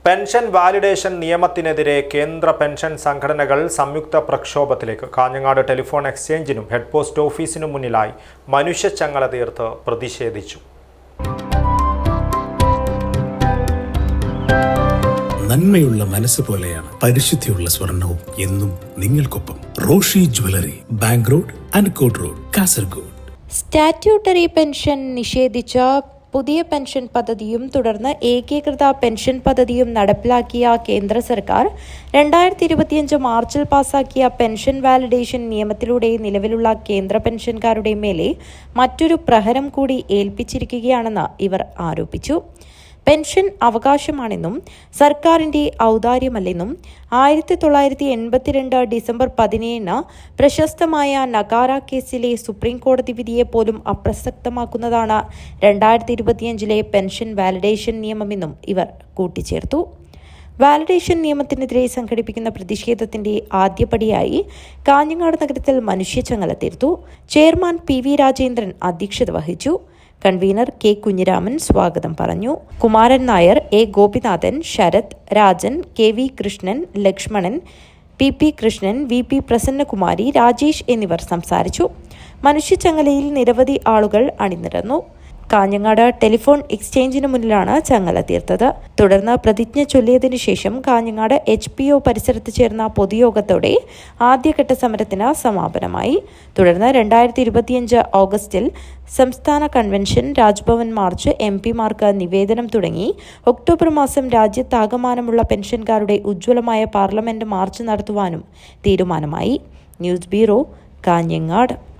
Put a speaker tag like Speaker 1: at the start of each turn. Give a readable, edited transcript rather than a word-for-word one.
Speaker 1: Pension validation നിയമത്തിനെതിരെ കേന്ദ്ര pension സംഘടനകൾ സംയുക്ത പ്രക്ഷോഭത്തിലേക്ക്. കാഞ്ഞങ്ങാട് ടെലിഫോൺ എക്സ്ചേഞ്ചിനും ഹെഡ് പോസ്റ്റ് ഓഫീസിനും മുന്നിലായി മനുഷ്യച്ചങ്ങല തീർത്ത് പ്രതിഷേധിച്ചു.
Speaker 2: നന്മയുള്ള മനസ്സ് പോലെയാണ് പരിശുദ്ധിയുള്ള സ്വർണവും എന്നും നിങ്ങൾക്കൊപ്പം. Roshy jewellery, bank road, അൻകോട്ട് road, Kasaragod.
Speaker 3: Statutory pension നിഷേധിച്ച പുതിയ പെൻഷൻ പദ്ധതിയും തുടർന്ന് ഏകീകൃത പെൻഷൻ പദ്ധതിയും നടപ്പിലാക്കിയ കേന്ദ്ര സർക്കാർ 2025 മാർച്ചിൽ പാസാക്കിയ പെൻഷൻ വാലിഡേഷൻ നിയമത്തിലൂടെ നിലവിലുള്ള കേന്ദ്ര പെൻഷൻകാരുടെ മേലെ മറ്റൊരു പ്രഹരം കൂടി ഏൽപ്പിച്ചിരിക്കുകയാണെന്ന് ഇവർ ആരോപിച്ചു. പെൻഷൻ അവകാശമാണെന്നും സർക്കാരിന്റെ ഔദാര്യമല്ലെന്നും 1982 ഡിസംബർ 17 പ്രശസ്തമായ നഗാര കേസിലെ സുപ്രീം കോടതി വിധിയെ പോലും അപ്രസക്തമാക്കുന്നതാണ് 2025 പെൻഷൻ വാലിഡേഷൻ നിയമമെന്നും ഇവർ കൂട്ടിച്ചേർത്തു. വാലിഡേഷൻ നിയമത്തിനെതിരെ സംഘടിപ്പിക്കുന്ന പ്രതിഷേധത്തിന്റെ ആദ്യപടിയായി കാഞ്ഞങ്ങാട് നഗരത്തിൽ മനുഷ്യച്ചങ്ങല തീർത്തു. ചെയർമാൻ PV രാജേന്ദ്രൻ അധ്യക്ഷത വഹിച്ചു. കൺവീനർ K കുഞ്ഞിരാമൻ സ്വാഗതം പറഞ്ഞു. Kumaran Nair, A Gopinathan, Sarath, Rajan, KV Krishnan, Lakshmanan, PP Krishnan, VP Prasannakumari, Rajesh എന്നിവർ സംസാരിച്ചു. മനുഷ്യച്ചങ്ങലയിൽ നിരവധി ആളുകൾ അണിനിരന്നു. കാഞ്ഞങ്ങാട് ടെലിഫോൺ എക്സ്ചേഞ്ചിന് മുന്നിലാണ് ചങ്ങല തീർത്തത്. തുടർന്ന് പ്രതിജ്ഞ ചൊല്ലിയതിനു ശേഷം കാഞ്ഞങ്ങാട് HPO പരിസരത്ത് ചേർന്ന പൊതുയോഗത്തോടെ ആദ്യഘട്ട സമരത്തിന് സമാപനമായി. തുടർന്ന് 2025 ഓഗസ്റ്റിൽ സംസ്ഥാന കൺവെൻഷൻ, രാജ്ഭവൻ മാർച്ച്, MP-മാർക്ക് നിവേദനം തുടങ്ങി ഒക്ടോബർ മാസം രാജ്യത്താകമാനമുള്ള പെൻഷൻകാരുടെ ഉജ്ജ്വലമായ പാർലമെന്റ് മാർച്ച് നടത്തുവാനും തീരുമാനമായി. News bureau, Kanhangad.